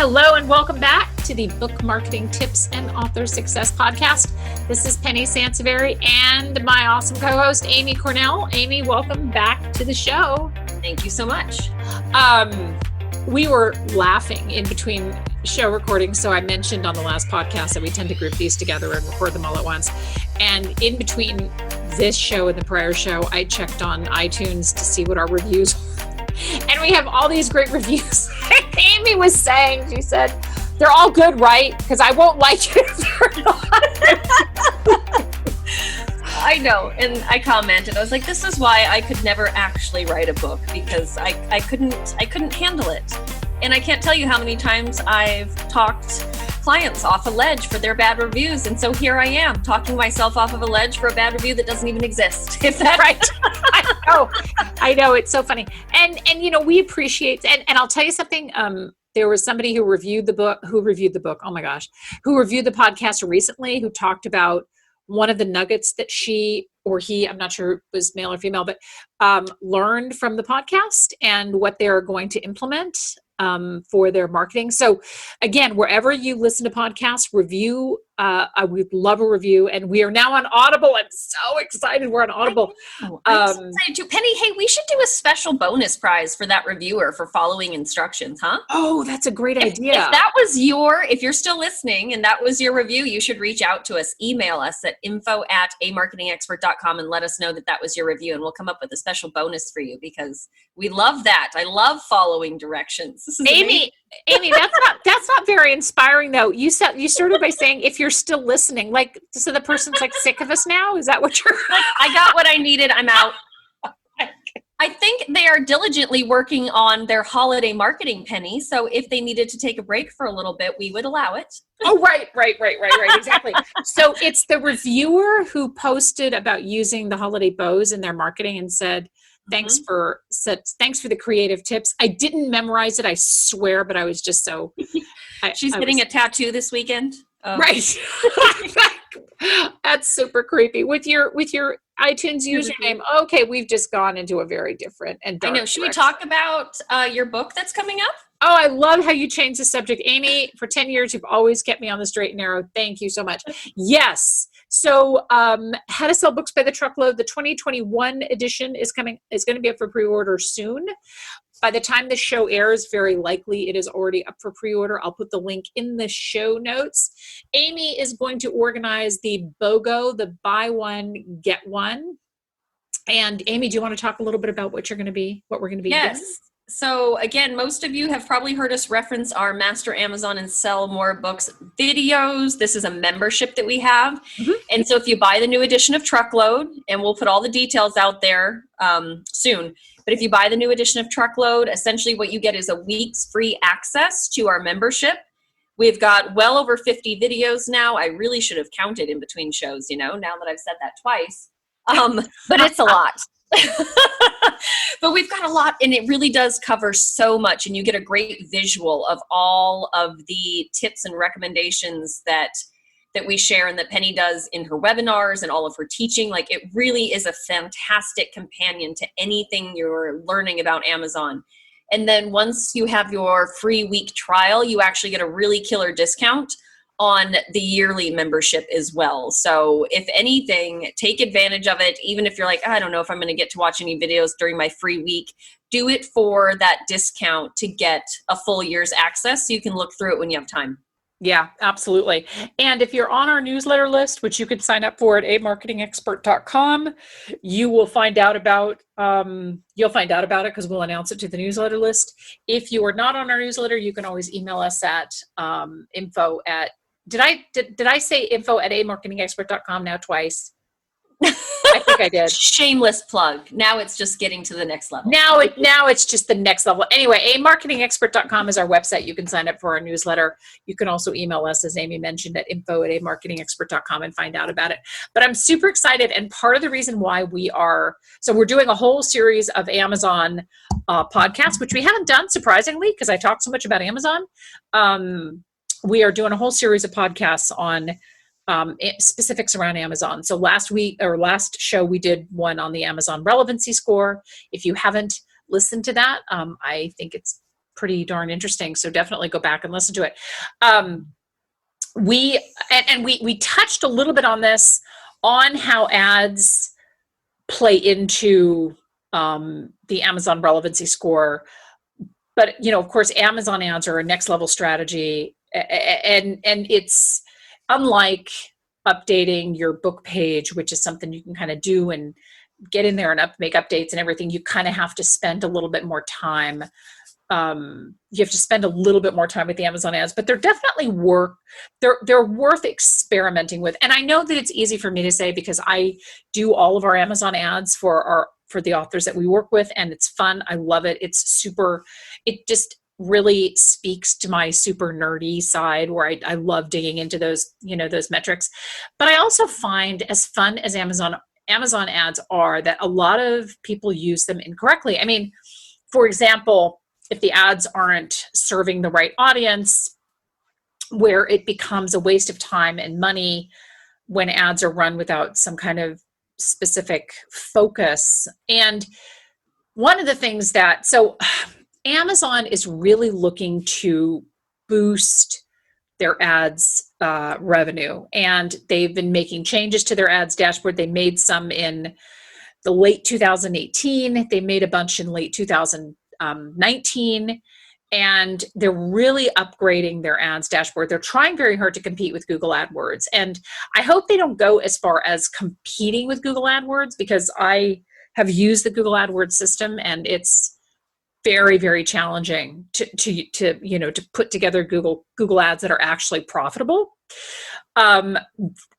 Hello and welcome back to the Book Marketing Tips and Author Success Podcast. This is Penny Sansevieri and my awesome co-host, Amy Cornell. Amy, welcome back to the show. Thank you so much. We were laughing in between show recordings, so I mentioned on the last podcast that we tend to group these together and record them all at once. And in between this show and the prior show, I checked on iTunes to see what our reviews were. And we have all these great reviews. Amy was saying, she said, they're all good, right? Because I won't like it if they're not. I know. And I commented, I was like, this is why I could never actually write a book, because I couldn't handle it. And I can't tell you how many times I've talked clients off a ledge for their bad reviews. And so here I am talking myself off of a ledge for a bad review that doesn't even exist. If that's right. I know. It's so funny. And you know, we appreciate, and I'll tell you something, there was somebody who reviewed the book, who reviewed the podcast recently, who talked about one of the nuggets that she or he, I'm not sure if it was male or female, but learned from the podcast and what they're going to implement for their marketing. So again, wherever you listen to podcasts, review. I would love a review, and we are now on Audible. I'm so excited we're on Audible. I'm so excited too. Penny, hey, we should do a special bonus prize for that reviewer for following instructions, huh? Oh, that's a great idea. If you're still listening and that was your review, you should reach out to us. Email us at info@amarketingexpert.com and let us know that was your review, and we'll come up with a special bonus for you, because we love that. I love following directions. This is Amy, that's not very inspiring though. You started by saying if you're still listening, like, so the person's like sick of us now? Is that what you're like? I got what I needed. I'm out. I think they are diligently working on their holiday marketing, Penny. So if they needed to take a break for a little bit, we would allow it. Oh, right. Exactly. So it's the reviewer who posted about using the holiday bows in their marketing and said, thanks for the creative tips. I didn't memorize it, I swear, but I was just so. She's getting a tattoo this weekend. Right. That's super creepy. With your iTunes username. Okay, we've just gone into a very different and dark Should we talk about your book that's coming up? Oh, I love how you changed the subject. Amy, for 10 years, you've always kept me on the straight and narrow. Thank you so much. Yes. So How to Sell Books by the Truckload, the 2021 edition is going to be up for pre-order soon. By the time the show airs, very likely it is already up for pre-order. I'll put the link in the show notes. Amy is going to organize the BOGO, the buy one, get one. And Amy, do you want to talk a little bit about what we're going to be Yes. doing? So again, most of you have probably heard us reference our Master Amazon and Sell More Books videos. This is a membership that we have. Mm-hmm. And so if you buy the new edition of Truckload, and we'll put all the details out there soon, but if you buy the new edition of Truckload, essentially what you get is a week's free access to our membership. We've got well over 50 videos now. I really should have counted in between shows, now that I've said that twice. But it's a lot. But we've got a lot, and it really does cover so much, and you get a great visual of all of the tips and recommendations that we share and that Penny does in her webinars and all of her teaching. Like, it really is a fantastic companion to anything you're learning about Amazon. And then once you have your free week trial, you actually get a really killer discount on the yearly membership as well. So if anything, take advantage of it. Even if you're like, I don't know if I'm going to get to watch any videos during my free week, do it for that discount to get a full year's access so you can look through it when you have time. Yeah, absolutely. And if you're on our newsletter list, which you can sign up for at amarketingexpert.com, you will find out about it because we'll announce it to the newsletter list. If you are not on our newsletter, you can always email us at Did I say info@amarketingexpert.com now twice? I think I did. Shameless plug. Now it's just getting to the next level. Now it's just the next level. Anyway, amarketingexpert.com is our website. You can sign up for our newsletter. You can also email us, as Amy mentioned, at info@amarketingexpert.com and find out about it. But I'm super excited, and part of the reason why we're doing a whole series of Amazon podcasts, which we haven't done, surprisingly, because I talk so much about Amazon. We are doing a whole series of podcasts on specifics around Amazon. So last show, we did one on the Amazon relevancy score. If you haven't listened to that, I think it's pretty darn interesting. So definitely go back and listen to it. We touched a little bit on this, on how ads play into the Amazon relevancy score. But, of course, Amazon ads are a next level strategy. And it's unlike updating your book page, which is something you can kind of do and get in there and make updates and everything. You kind of have to spend a little bit more time. You have to spend a little bit more time with the Amazon ads, but they're definitely they're worth experimenting with. And I know that it's easy for me to say because I do all of our Amazon ads for the authors that we work with, and it's fun. I love it. It just really speaks to my super nerdy side where I love digging into those, those metrics. But I also find, as fun as Amazon ads are, that a lot of people use them incorrectly. I mean, for example, if the ads aren't serving the right audience, where it becomes a waste of time and money when ads are run without some kind of specific focus. And one of the things so Amazon is really looking to boost their ads revenue, and they've been making changes to their ads dashboard. They made some in the late 2018. They made a bunch in late 2019, and they're really upgrading their ads dashboard. They're trying very hard to compete with Google AdWords, and I hope they don't go as far as competing with Google AdWords, because I have used the Google AdWords system, and it's very, very challenging to put together Google ads that are actually profitable. The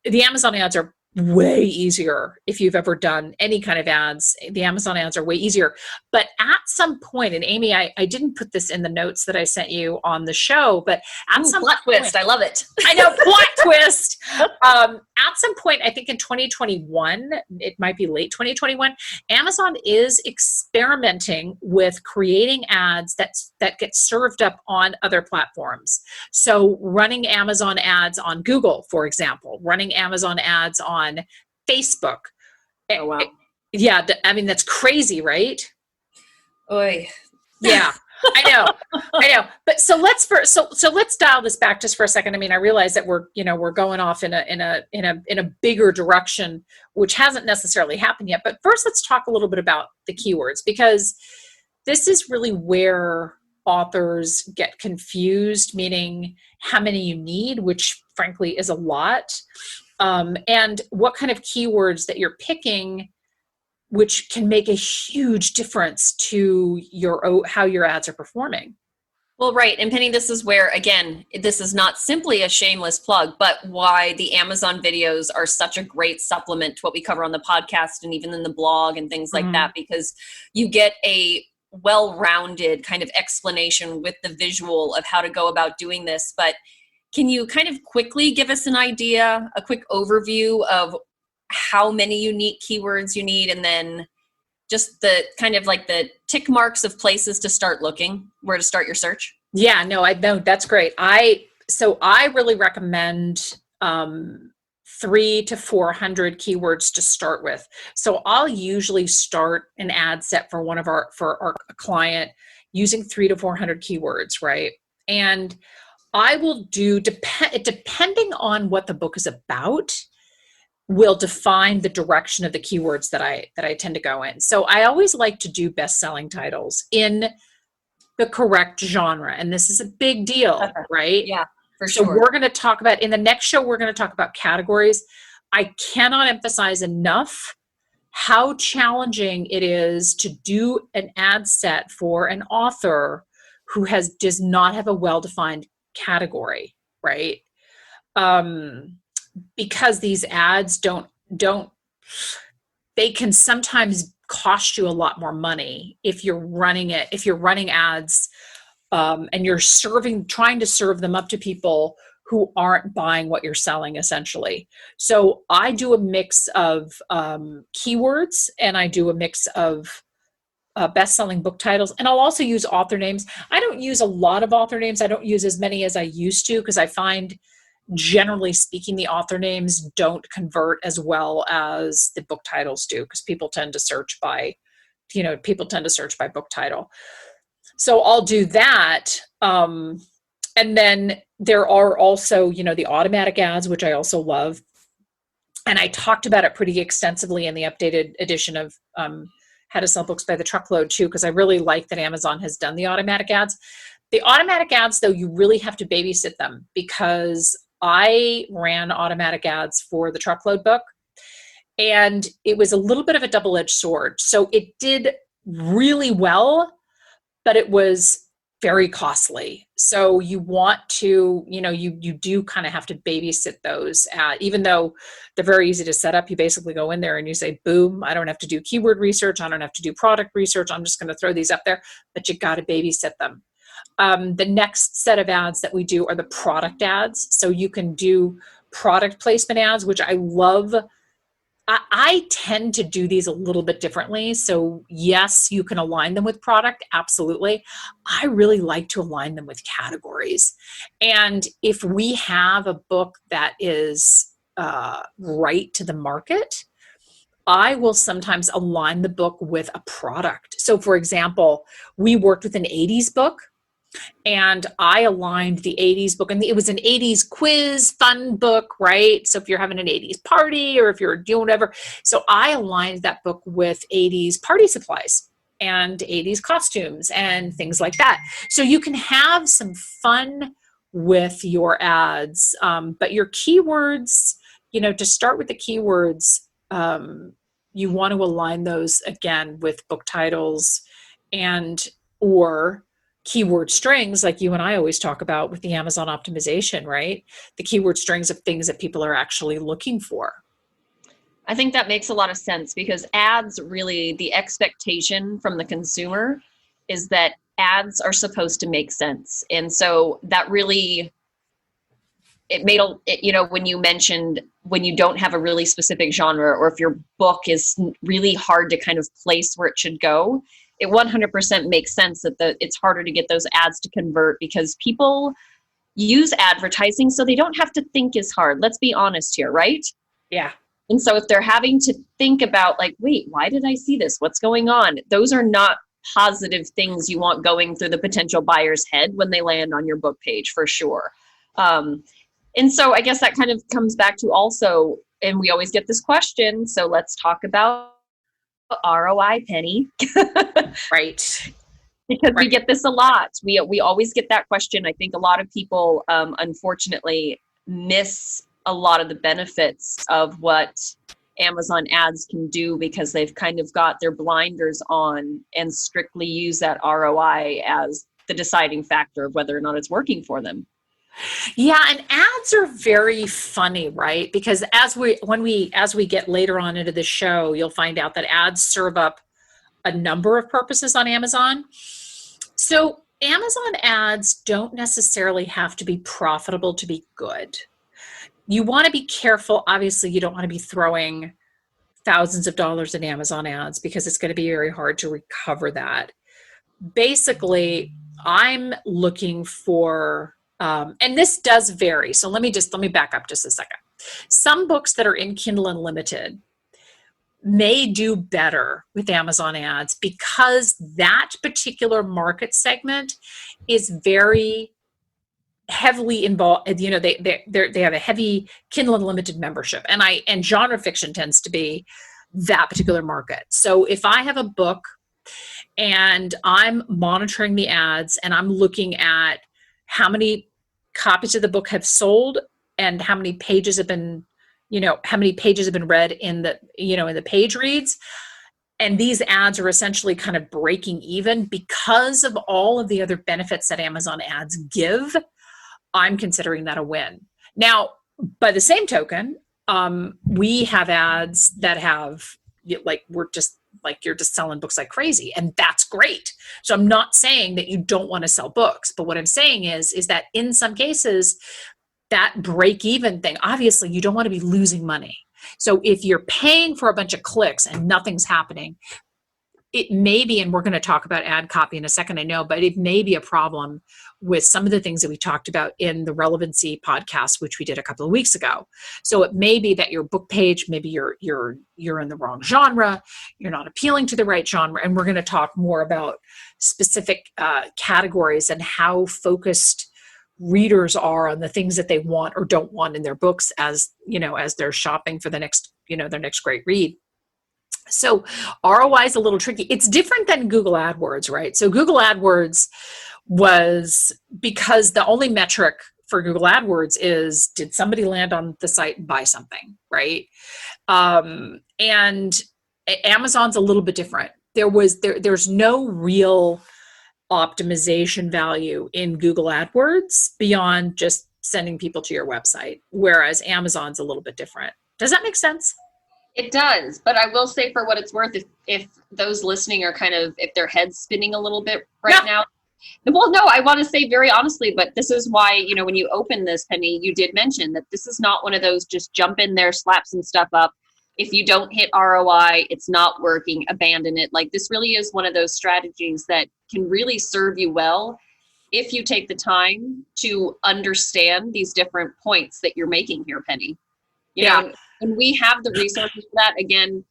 Amazon ads are way easier. If you've ever done any kind of ads, the Amazon ads are way easier. But at some point, and Amy, I didn't put this in the notes that I sent you on the show, but at some plot point, twist, I love it. I know, plot twist. At some point, I think in 2021, it might be late 2021, Amazon is experimenting with creating ads that get served up on other platforms. So running Amazon ads on Google, for example, running Amazon ads on Facebook. Oh, wow. Yeah, I mean, that's crazy, right? Oy. Yeah. I know. But so let's dial this back just for a second. I mean, I realize that we're going off in a bigger direction, which hasn't necessarily happened yet. But first, let's talk a little bit about the keywords, because this is really where authors get confused, meaning how many you need, which frankly is a lot, and what kind of keywords that you're picking, which can make a huge difference to how your ads are performing. Well, right. And Penny, this is where, again, this is not simply a shameless plug, but why the Amazon videos are such a great supplement to what we cover on the podcast and even in the blog and things like that, because you get a well-rounded kind of explanation with the visual of how to go about doing this. But can you kind of quickly give us an idea, a quick overview of how many unique keywords you need, and then just the kind of like the tick marks of places to start looking, where to start your search? Yeah, no, I know, that's great. So I really recommend 300 to 400 keywords to start with. So I'll usually start an ad set for our client using 300 to 400 keywords, right? And I will do, depending on what the book is about, will define the direction of the keywords that I tend to go in. So I always like to do best-selling titles in the correct genre. And this is a big deal, right? Yeah, for sure. So we're going to talk about, in the next show, we're going to talk about categories. I cannot emphasize enough how challenging it is to do an ad set for an author who does not have a well-defined category, right? Because these ads they can sometimes cost you a lot more money if you're running ads, and you're trying to serve them up to people who aren't buying what you're selling, essentially. So I do a mix of keywords, and I do a mix of best-selling book titles, and I'll also use author names. I don't use a lot of author names. I don't use as many as I used to, because I find, generally speaking, the author names don't convert as well as the book titles do, because people tend to search by book title. So I'll do that. And then there are also, the automatic ads, which I also love. And I talked about it pretty extensively in the updated edition of How to Sell Books by the Truckload too, because I really like that Amazon has done the automatic ads. The automatic ads, though, you really have to babysit them, because I ran automatic ads for the Truckload book, and it was a little bit of a double-edged sword. So it did really well, but it was very costly. So you want to, you do kind of have to babysit those. Even though they're very easy to set up, you basically go in there and you say, boom, I don't have to do keyword research. I don't have to do product research. I'm just going to throw these up there, but you got to babysit them. The next set of ads that we do are the product ads. So you can do product placement ads, which I love. I tend to do these a little bit differently. So yes, you can align them with product. Absolutely. I really like to align them with categories. And if we have a book that is right to the market, I will sometimes align the book with a product. So for example, we worked with an 80s book, and I aligned the 80s book, and it was an 80s quiz fun book, right? So if you're having an 80s party or if you're doing whatever. So I aligned that book with 80s party supplies and 80s costumes and things like that. So you can have some fun with your ads, but your keywords, to start with the keywords, you want to align those again with book titles and or keyword strings, like you and I always talk about with the Amazon optimization, right? The keyword strings of things that people are actually looking for. I think that makes a lot of sense, because ads, really, the expectation from the consumer is that ads are supposed to make sense. And so that really, when you mentioned when you don't have a really specific genre, or if your book is really hard to kind of place where it should go, it 100% makes sense that it's harder to get those ads to convert, because people use advertising so they don't have to think as hard. Let's be honest here, right? Yeah. And so if they're having to think about, like, wait, why did I see this? What's going on? Those are not positive things you want going through the potential buyer's head when they land on your book page, for sure. And so I guess that kind of comes back to also, and we always get this question, so let's talk about ROI, Penny. Right. Because we get this a lot. We always get that question. I think a lot of people, unfortunately, miss a lot of the benefits of what Amazon ads can do, because they've kind of got their blinders on and strictly use that ROI as the deciding factor of whether or not it's working for them. Yeah, and ads are very funny, right? Because as we get later on into the show, you'll find out that ads serve up a number of purposes on Amazon. So Amazon ads don't necessarily have to be profitable to be good. You want to be careful. Obviously, you don't want to be throwing thousands of dollars in Amazon ads, because it's going to be very hard to recover that. Basically, I'm looking for, and this does vary. So let me back up just a second. Some books that are in Kindle Unlimited may do better with Amazon ads, because that particular market segment is very heavily involved. They have a heavy Kindle Unlimited membership, and genre fiction tends to be that particular market. So if I have a book and I'm monitoring the ads and I'm looking at how many copies of the book have sold and how many pages have been read in the page reads, and these ads are essentially kind of breaking even because of all of the other benefits that Amazon ads give, I'm considering that a win. Now, by the same token, we have ads that have, you're just selling books like crazy, and that's great. So I'm not saying that you don't want to sell books, but what I'm saying is that in some cases, that break even thing, obviously you don't want to be losing money. So if you're paying for a bunch of clicks and nothing's happening, it may be, and we're going to talk about ad copy in a second, I know, but it may be a problem with some of the things that we talked about in the relevancy podcast, which we did a couple of weeks ago. So it may be that your book page, maybe you're in the wrong genre, you're not appealing to the right genre, and we're going to talk more about specific categories and how focused readers are on the things that they want or don't want in their books, as as they're shopping for the next their next great read. So ROI is a little tricky. It's different than Google AdWords, right? So Google AdWords was, because the only metric for Google AdWords is, did somebody land on the site and buy something, right? And Amazon's a little bit different. There's no real optimization value in Google AdWords beyond just sending people to your website, whereas Amazon's a little bit different. Does that make sense? It does, but I will say, for what it's worth, if those listening are if their head's spinning a little bit right now. Well, no, I want to say very honestly, but this is why, when you open this, Penny, you did mention that this is not one of those just jump in there, slap some stuff up. If you don't hit ROI, it's not working, abandon it. Like, this really is one of those strategies that can really serve you well if you take the time to understand these different points that you're making here, Penny. You know, and we have the resources for that. Again,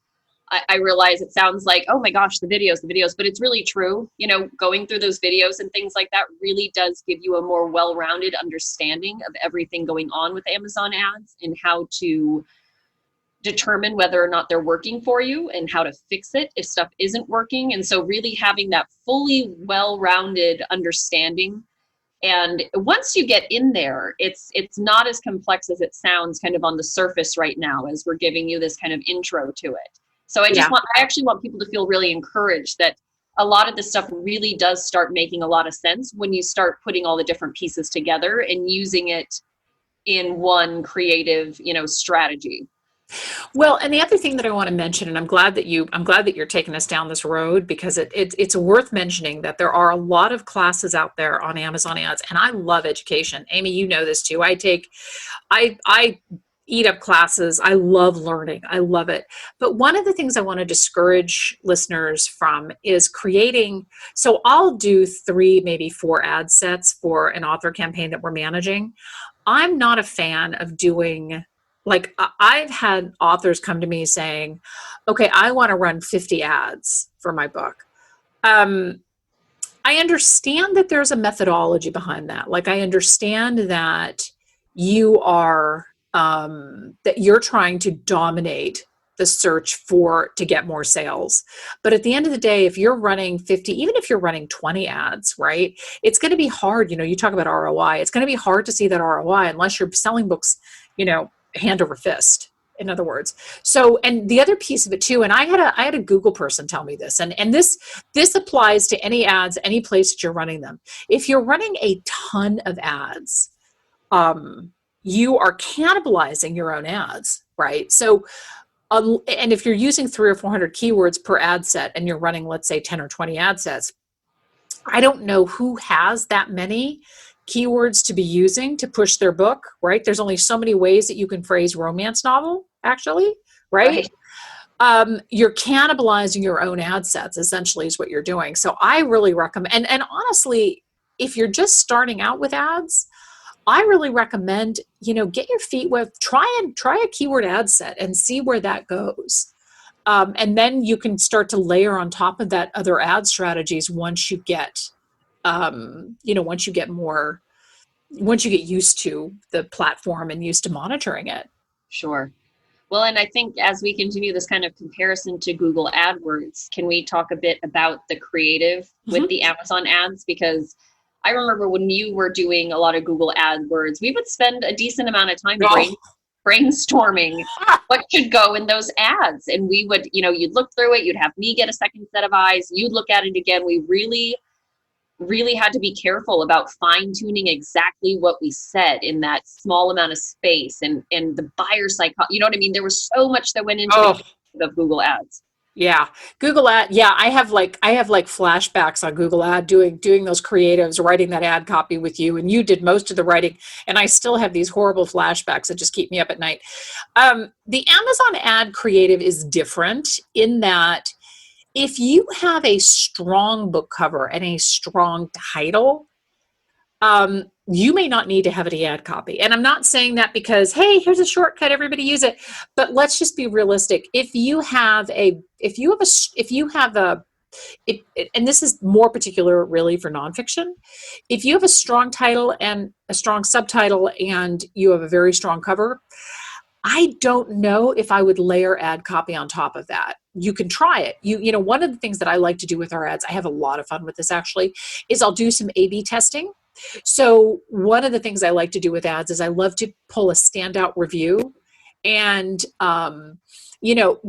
I realize it sounds like, oh my gosh, the videos, but it's really true. Going through those videos and things like that really does give you a more well-rounded understanding of everything going on with Amazon ads and how to determine whether or not they're working for you and how to fix it if stuff isn't working. And so really having that fully well-rounded understanding. And once you get in there, it's not as complex as it sounds kind of on the surface right now, as we're giving you this kind of intro to it. So I actually want people to feel really encouraged that a lot of this stuff really does start making a lot of sense when you start putting all the different pieces together and using it in one creative, strategy. Well, and the other thing that I want to mention, and I'm glad that you're taking us down this road, because it's worth mentioning that there are a lot of classes out there on Amazon ads, and I love education. Amy, you know this too. I eat up classes. I love learning. I love it. But one of the things I want to discourage listeners from is creating. So I'll do 3, maybe 4 ad sets for an author campaign that we're managing. I'm not a fan of doing, like, I've had authors come to me saying, okay, I want to run 50 ads for my book. I understand that there's a methodology behind that. Like, I understand that you're trying to dominate the search to get more sales. But at the end of the day, if you're running 50, even if you're running 20 ads, right, it's going to be hard. You talk about ROI. It's going to be hard to see that ROI unless you're selling books, hand over fist, in other words. So, and the other piece of it too, and I had a Google person tell me this, and this applies to any ads, any place that you're running them. If you're running a ton of ads, you are cannibalizing your own ads, right? So, and if you're using 300 or 400 keywords per ad set and you're running, let's say 10 or 20 ad sets, I don't know who has that many keywords to be using to push their book, right? There's only so many ways that you can phrase romance novel, actually, right? You're cannibalizing your own ad sets, essentially, is what you're doing. So I really recommend, and honestly, if you're just starting out with ads, I really recommend, get your feet wet, try a keyword ad set and see where that goes. And then you can start to layer on top of that other ad strategies once you get, once you get used to the platform and used to monitoring it. Sure. Well, and I think as we continue this kind of comparison to Google AdWords, can we talk a bit about the creative with the Amazon ads? Because I remember when you were doing a lot of Google AdWords, we would spend a decent amount of time brainstorming what should go in those ads. And we would, you'd look through it, you'd have me get a second set of eyes, you'd look at it again. We really had to be careful about fine-tuning exactly what we said in that small amount of space and the buyer psychology. You know what I mean? There was so much that went into the Google ads. Yeah. Google ad. Yeah. I have like flashbacks on Google ad doing those creatives, writing that ad copy with you, and you did most of the writing. And I still have these horrible flashbacks that just keep me up at night. The Amazon ad creative is different in that if you have a strong book cover and a strong title, you may not need to have an ad copy. And I'm not saying that because, hey, here's a shortcut, everybody use it. But let's just be realistic. If you have a, and this is more particular really for nonfiction, if you have a strong title and a strong subtitle and you have a very strong cover, I don't know if I would layer ad copy on top of that. You can try it. You know, one of the things that I like to do with our ads, I have a lot of fun with this actually, is I'll do some A/B testing. So one of the things I like to do with ads is I love to pull a standout review and,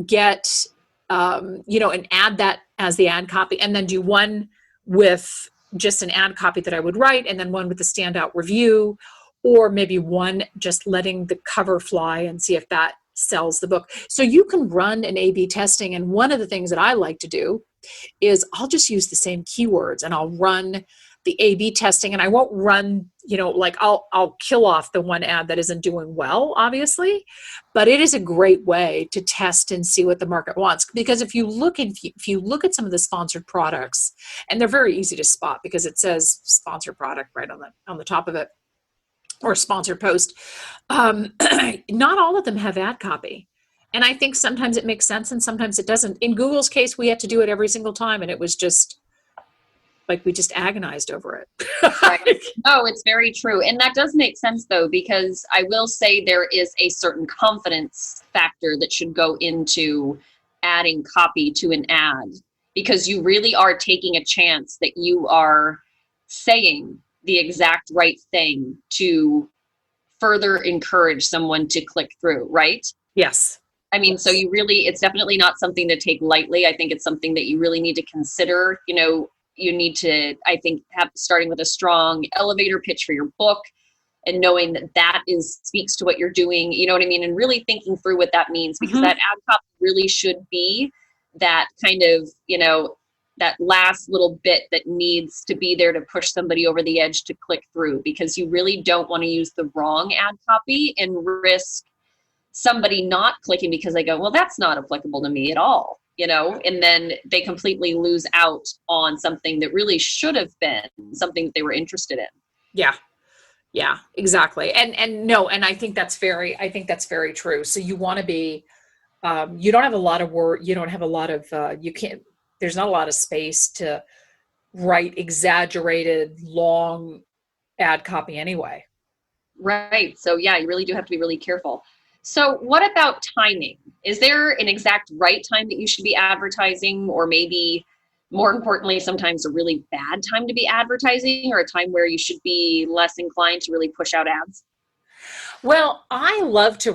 get, and add that as the ad copy, and then do one with just an ad copy that I would write, and then one with the standout review, or maybe one just letting the cover fly and see if that sells the book. So you can run an A/B testing. And one of the things that I like to do is I'll just use the same keywords and I'll run the A/B testing, and I won't run, I'll kill off the one ad that isn't doing well, obviously, but it is a great way to test and see what the market wants. Because if you look at some of the sponsored products, and they're very easy to spot because it says sponsored product right on the top of it, or sponsored post, not all of them have ad copy. And I think sometimes it makes sense and sometimes it doesn't. In Google's case, we had to do it every single time, and it was just like we just agonized over it. Right. Oh, it's very true. And that does make sense, though, because I will say there is a certain confidence factor that should go into adding copy to an ad, because you really are taking a chance that you are saying the exact right thing to further encourage someone to click through, right? Yes. I mean, so it's definitely not something to take lightly. I think it's something that you really need to consider. You need to, I think, have starting with a strong elevator pitch for your book and knowing that speaks to what you're doing, you know what I mean? And really thinking through what that means, because that ad copy really should be that kind of, that last little bit that needs to be there to push somebody over the edge to click through, because you really don't want to use the wrong ad copy and risk somebody not clicking because they go, well, that's not applicable to me at all. And then they completely lose out on something that really should have been something that they were interested in. Yeah, exactly. And I think that's very true. So you want to be, you don't have a lot of work. You don't have a lot of, there's not a lot of space to write exaggerated long ad copy anyway. Right. So yeah, you really do have to be really careful. So what about timing? Is there an exact right time that you should be advertising, or maybe more importantly, sometimes a really bad time to be advertising, or a time where you should be less inclined to really push out ads? Well, I love to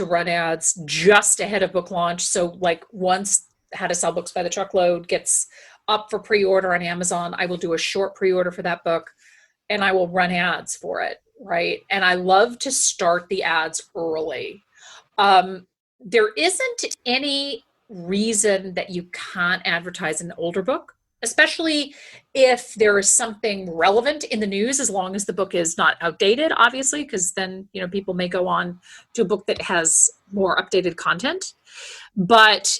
run ads just ahead of book launch. So like once How to Sell Books by the Truckload gets up for pre-order on Amazon, I will do a short pre-order for that book and I will run ads for it. Right. And I love to start the ads early. There isn't any reason that you can't advertise an older book, especially if there is something relevant in the news, as long as the book is not outdated, obviously, because then, people may go on to a book that has more updated content. But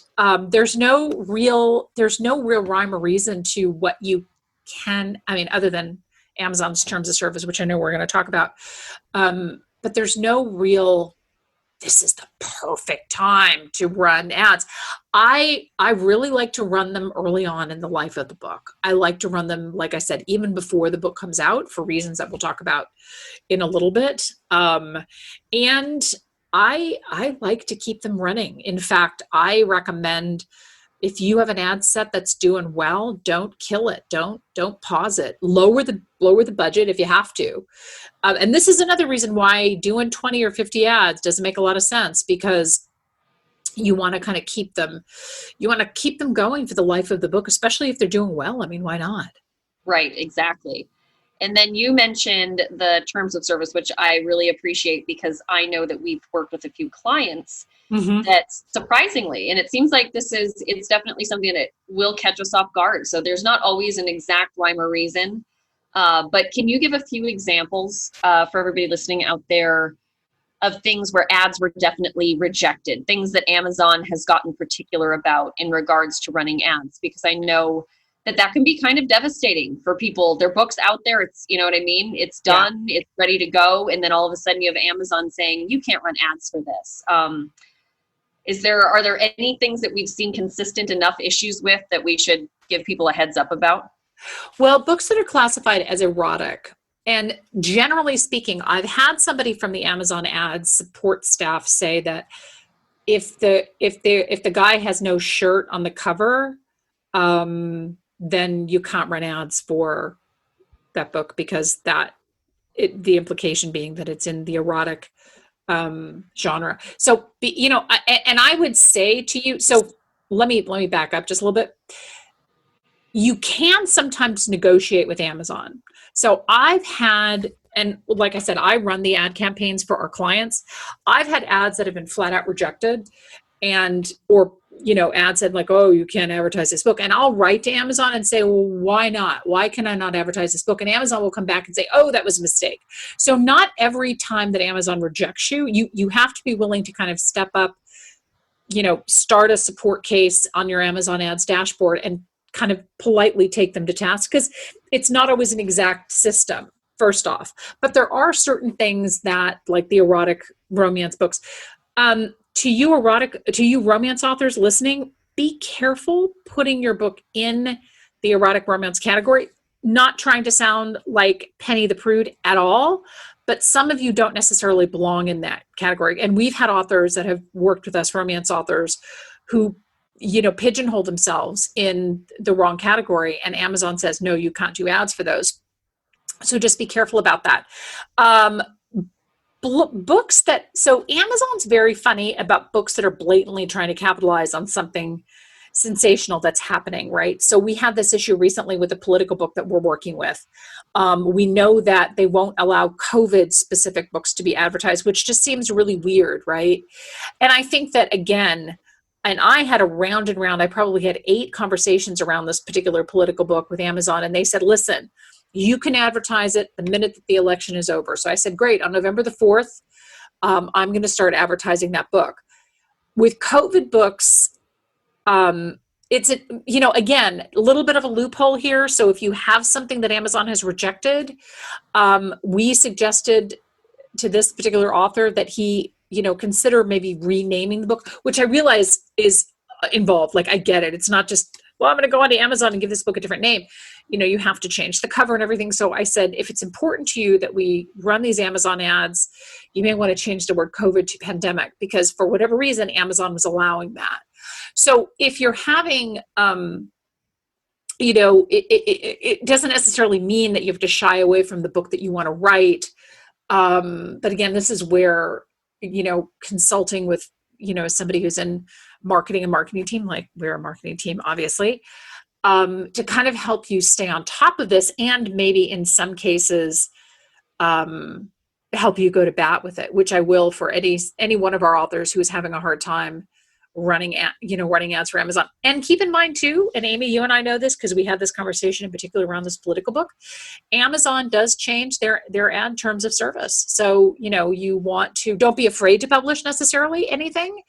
there's no real rhyme or reason to what you can, other than Amazon's terms of service, which I know we're going to talk about. But there's no real, this is the perfect time to run ads. I really like to run them early on in the life of the book. I like to run them, like I said, even before the book comes out, for reasons that we'll talk about in a little bit. And I like to keep them running. In fact, I recommend, if you have an ad set that's doing well, don't kill it. Don't pause it. Lower the budget if you have to. And this is another reason why doing 20 or 50 ads doesn't make a lot of sense, because you want to kind of keep them going for the life of the book, especially if they're doing well. Why not? Right, exactly. And then you mentioned the terms of service, which I really appreciate, because I know that we've worked with a few clients that surprisingly, and it seems like it's definitely something that will catch us off guard. So there's not always an exact rhyme or reason, but can you give a few examples for everybody listening out there of things where ads were definitely rejected, things that Amazon has gotten particular about in regards to running ads, because I know that can be kind of devastating for people. Their book's out there. It's, you know what I mean? It's done, it's ready to go. And then all of a sudden you have Amazon saying, you can't run ads for this. Are there any things that we've seen consistent enough issues with that we should give people a heads up about? Well, books that are classified as erotic, and generally speaking, I've had somebody from the Amazon ads support staff say that if the guy has no shirt on the cover, then you can't run ads for that book, because the implication being that it's in the erotic genre. So, and I would say to you, so let me back up just a little bit. You can sometimes negotiate with Amazon. So I've had, and like I said, I run the ad campaigns for our clients. I've had ads that have been flat out rejected, or ads said like, oh, you can't advertise this book. And I'll write to Amazon and say, well, why not? Why can I not advertise this book? And Amazon will come back and say, oh, that was a mistake. So not every time that Amazon rejects you have to be willing to kind of step up, start a support case on your Amazon ads dashboard and kind of politely take them to task, because it's not always an exact system, first off. But there are certain things that, like the erotic romance books, to you romance authors listening, be careful putting your book in the erotic romance category. Not trying to sound like Penny the Prude at all, but some of you don't necessarily belong in that category. And we've had authors that have worked with us, romance authors, who pigeonhole themselves in the wrong category, and Amazon says, no, you can't do ads for those. So just be careful about that. So Amazon's very funny about books that are blatantly trying to capitalize on something sensational that's happening, right? So we had this issue recently with a political book that we're working with. We know that they won't allow COVID specific books to be advertised, which just seems really weird, right? And I think that, again, and I had a round and round, I probably had 8 conversations around this particular political book with Amazon. And they said, listen, you can advertise it the minute that the election is over. So I said, great, on November the 4th, I'm going to start advertising that book. With COVID books, it's, again, a little bit of a loophole here. So if you have something that Amazon has rejected, we suggested to this particular author that he consider maybe renaming the book, which I realize is involved. Like, I get it. It's not just, well, I'm going to go onto Amazon and give this book a different name. You have to change the cover and everything. So I said, if it's important to you that we run these Amazon ads, you may want to change the word COVID to pandemic, because for whatever reason, Amazon was allowing that. So if you're having, it doesn't necessarily mean that you have to shy away from the book that you want to write. But again, this is where, consulting with, somebody who's in marketing and marketing team, like we're a marketing team, obviously, to kind of help you stay on top of this, and maybe in some cases, help you go to bat with it, which I will for any one of our authors who is having a hard time running ads for Amazon. And keep in mind too, and Amy, you and I know this because we had this conversation in particular around this political book, Amazon does change their ad terms of service. So, you want to, don't be afraid to publish necessarily anything,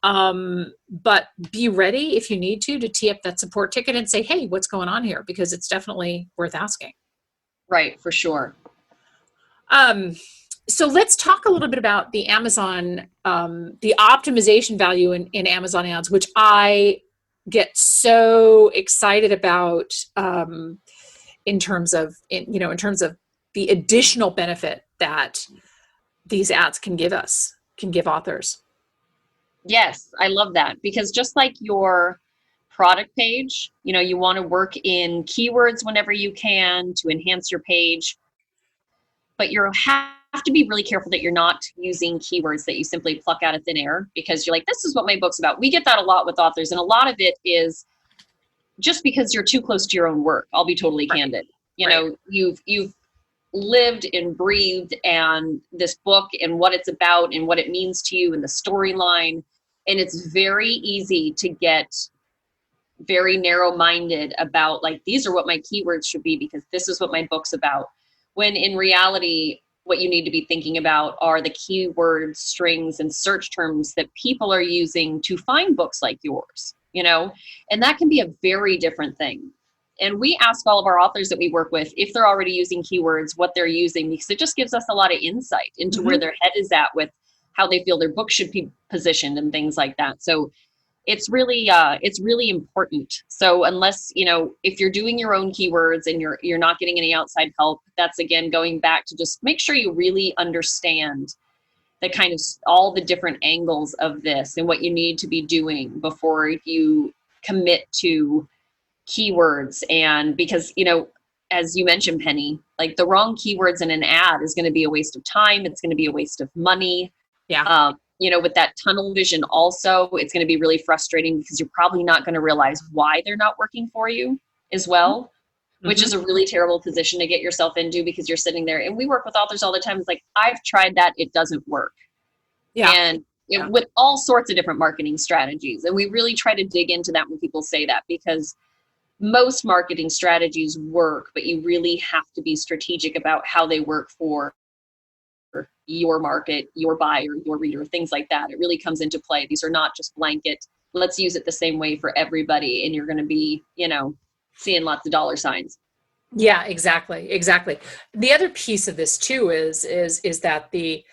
but be ready if you need to tee up that support ticket and say, hey, what's going on here? Because it's definitely worth asking. Right, for sure. So let's talk a little bit about the Amazon, the optimization value in Amazon ads, which I get so excited about in terms of the additional benefit that these ads can give authors. Yes, I love that, because just like your product page, you want to work in keywords whenever you can to enhance your page, but you have to be really careful that you're not using keywords that you simply pluck out of thin air, because you're like, this is what my book's about. We get that a lot with authors, and a lot of it is just because you're too close to your own work. I'll be totally candid. You've lived and breathed and this book and what it's about and what it means to you and the storyline. And it's very easy to get very narrow-minded about, like, these are what my keywords should be because this is what my book's about. When in reality, what you need to be thinking about are the keywords, strings, and search terms that people are using to find books like yours, and that can be a very different thing. And we ask all of our authors that we work with if they're already using keywords, what they're using, because it just gives us a lot of insight into where their head is at with how they feel their book should be positioned and things like that. So it's really important. So unless, if you're doing your own keywords and you're not getting any outside help, that's again going back to just make sure you really understand the kind of all the different angles of this and what you need to be doing before you commit to keywords. And because, as you mentioned, Penny, like the wrong keywords in an ad is going to be a waste of time. It's going to be a waste of money. Yeah. With that tunnel vision also, it's going to be really frustrating because you're probably not going to realize why they're not working for you as well, which is a really terrible position to get yourself into because you're sitting there. And we work with authors all the time. It's like, I've tried that. It doesn't work. Yeah. And with all sorts of different marketing strategies. And we really try to dig into that when people say that, because most marketing strategies work, but you really have to be strategic about how they work for your market, your buyer, your reader, things like that. It really comes into play. These are not just blanket, let's use it the same way for everybody. And you're going to be, seeing lots of dollar signs. Yeah, exactly. The other piece of this too is that the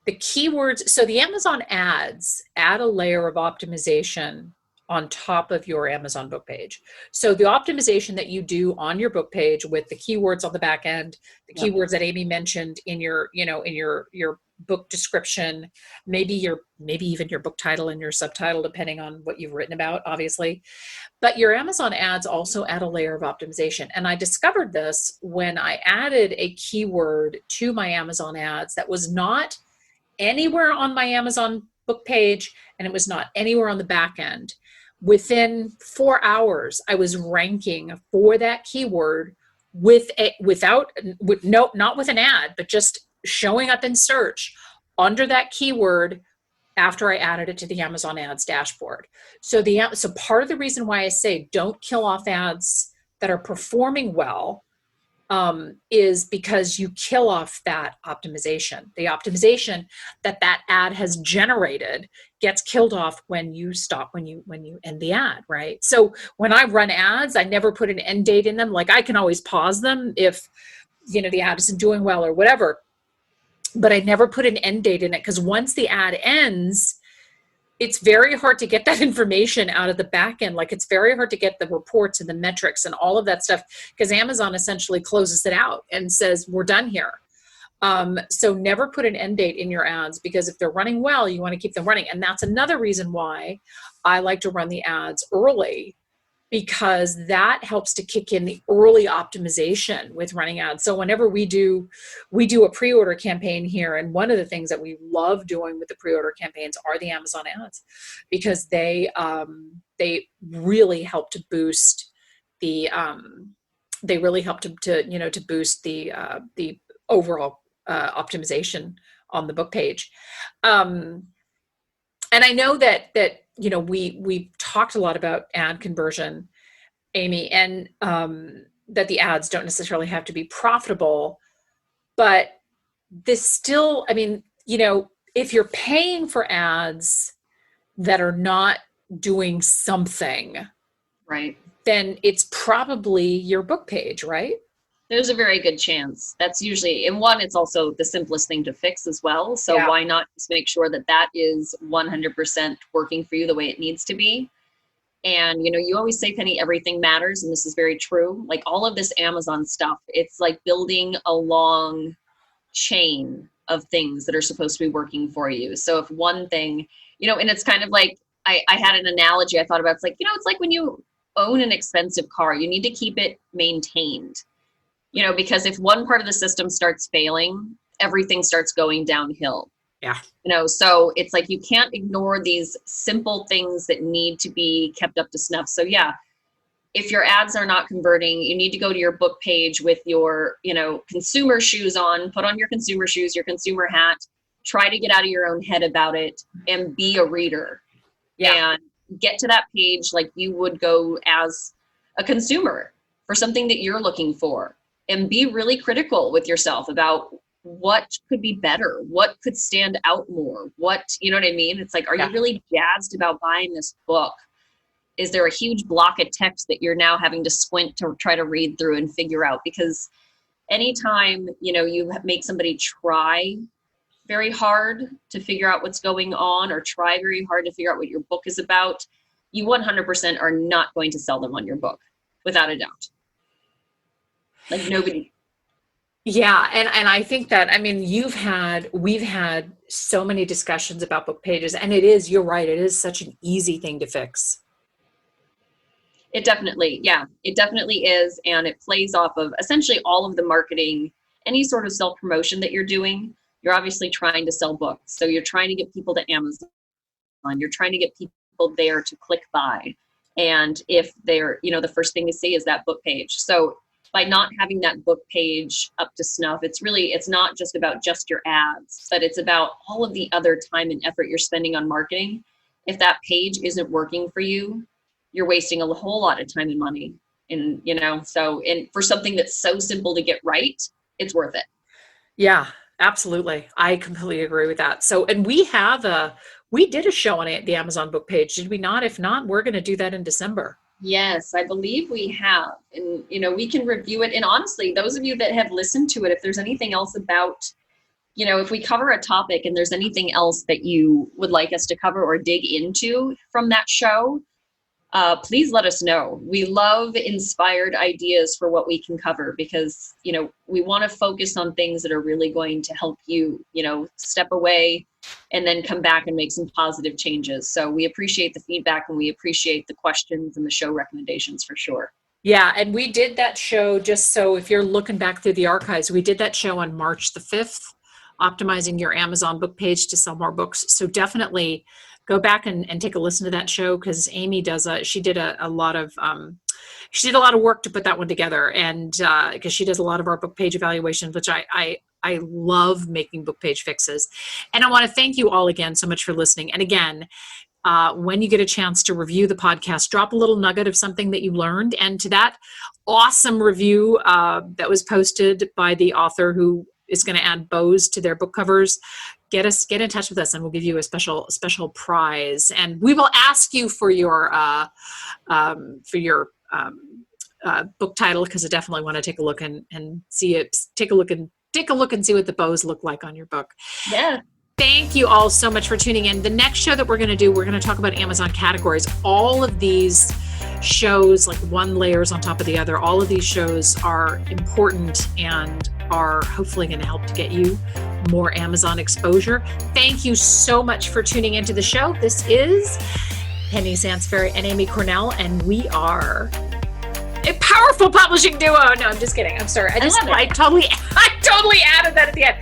keywords, so the Amazon ads add a layer of optimization on top of your Amazon book page. So the optimization that you do on your book page with the keywords on the back end, the keywords that Amy mentioned in your book description, maybe even your book title and your subtitle, depending on what you've written about, obviously. But your Amazon ads also add a layer of optimization. And I discovered this when I added a keyword to my Amazon ads that was not anywhere on my Amazon book page, and it was not anywhere on the back end. Within 4 hours, I was ranking for that keyword not with an ad, but just showing up in search under that keyword after I added it to the Amazon ads dashboard. So part of the reason why I say don't kill off ads that are performing well is because you kill off that optimization. The optimization that ad has generated gets killed off when you end the ad, right? So when I run ads, I never put an end date in them. Like I can always pause them if, the ad isn't doing well or whatever, but I never put an end date in it because once the ad ends, it's very hard to get that information out of the back end. Like it's very hard to get the reports and the metrics and all of that stuff because Amazon essentially closes it out and says, we're done here. So never put an end date in your ads because if they're running well, you want to keep them running. And that's another reason why I like to run the ads early, because that helps to kick in the early optimization with running ads. So whenever we do a pre-order campaign here, and one of the things that we love doing with the pre-order campaigns are the Amazon ads, because they really help to boost the to boost the overall optimization on the book page. And I know that we talked a lot about ad conversion, Amy, and that the ads don't necessarily have to be profitable, but this still, if you're paying for ads that are not doing something, right, then it's probably your book page, right? There's a very good chance. That's usually, and one, it's also the simplest thing to fix as well. So why not just make sure that is 100% working for you the way it needs to be? And, you always say, Penny, everything matters. And this is very true. Like all of this Amazon stuff, it's like building a long chain of things that are supposed to be working for you. So if one thing, and it's kind of like, I had an analogy I thought about. It's like, it's like when you own an expensive car, you need to keep it maintained. Because if one part of the system starts failing, everything starts going downhill. Yeah. So it's like you can't ignore these simple things that need to be kept up to snuff. So yeah, if your ads are not converting, you need to go to your book page with your, consumer shoes on, put on your consumer shoes, your consumer hat, try to get out of your own head about it and be a reader. Yeah. And get to that page like you would go as a consumer for something that you're looking for. And be really critical with yourself about what could be better? What could stand out more? What, you know what I mean? It's like, are you really jazzed about buying this book? Is there a huge block of text that you're now having to squint to try to read through and figure out? Because anytime, you know, you make somebody try very hard to figure out what's going on, or try very hard to figure out what your book is about, you 100% are not going to sell them on your book, without a doubt. Like nobody. Yeah. And I think that, I mean, we've had so many discussions about book pages, and you're right. It is such an easy thing to fix. It definitely is. And it plays off of essentially all of the marketing, any sort of self-promotion that you're doing. You're obviously trying to sell books. So you're trying to get people to Amazon. You're trying to get people there to click buy. And if they're, you know, the first thing to see is that book page. So by not having that book page up to snuff, it's not just about just your ads, but it's about all of the other time and effort you're spending on marketing. If that page isn't working for you, you're wasting a whole lot of time and money. And, you know, and for something that's so simple to get right, it's worth it. Yeah, absolutely. I completely agree with that. So, and we did a show on the Amazon book page, did we not? If not, we're going to do that in December. Yes, I believe we have. And, you know, we can review it. And honestly, those of you that have listened to it, if there's anything else about, you know, if we cover a topic and there's anything else that you would like us to cover or dig into from that show, please let us know. We love inspired ideas for what we can cover, because, you know, we want to focus on things that are really going to help you, you know, step away and then come back and make some positive changes. So we appreciate the feedback, and we appreciate the questions and the show recommendations for sure. Yeah. And we did that show, just so if you're looking back through the archives, we did that show on March the 5th, optimizing your Amazon book page to sell more books. So definitely go back and take a listen to that show, because Amy she did a lot of work to put that one together, and because she does a lot of our book page evaluations, which I love making book page fixes. And I want to thank you all again so much for listening. And again, when you get a chance to review the podcast, drop a little nugget of something that you learned. And to that awesome review that was posted by the author who is going to add bows to their book covers, get in touch with us, and we'll give you a special prize. And we will ask you for your book title, because I definitely want to take a look and see it. Take a look and see what the bows look like on your book. Yeah. Thank you all so much for tuning in. The next show that we're going to talk about Amazon categories. All of these shows, like one layers on top of the other, all of these shows are important and are hopefully going to help to get you more Amazon exposure. Thank you so much for tuning into the show. This is Penny Sansbury and Amy Cornell, and we are a powerful publishing duo. No, I'm just kidding. I'm sorry. I totally added that at the end.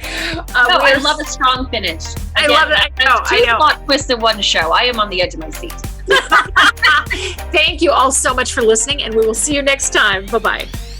I love a strong finish. I love it. I know. Two plot twists in one show. I am on the edge of my seat. Thank you all so much for listening, and we will see you next time. Bye-bye.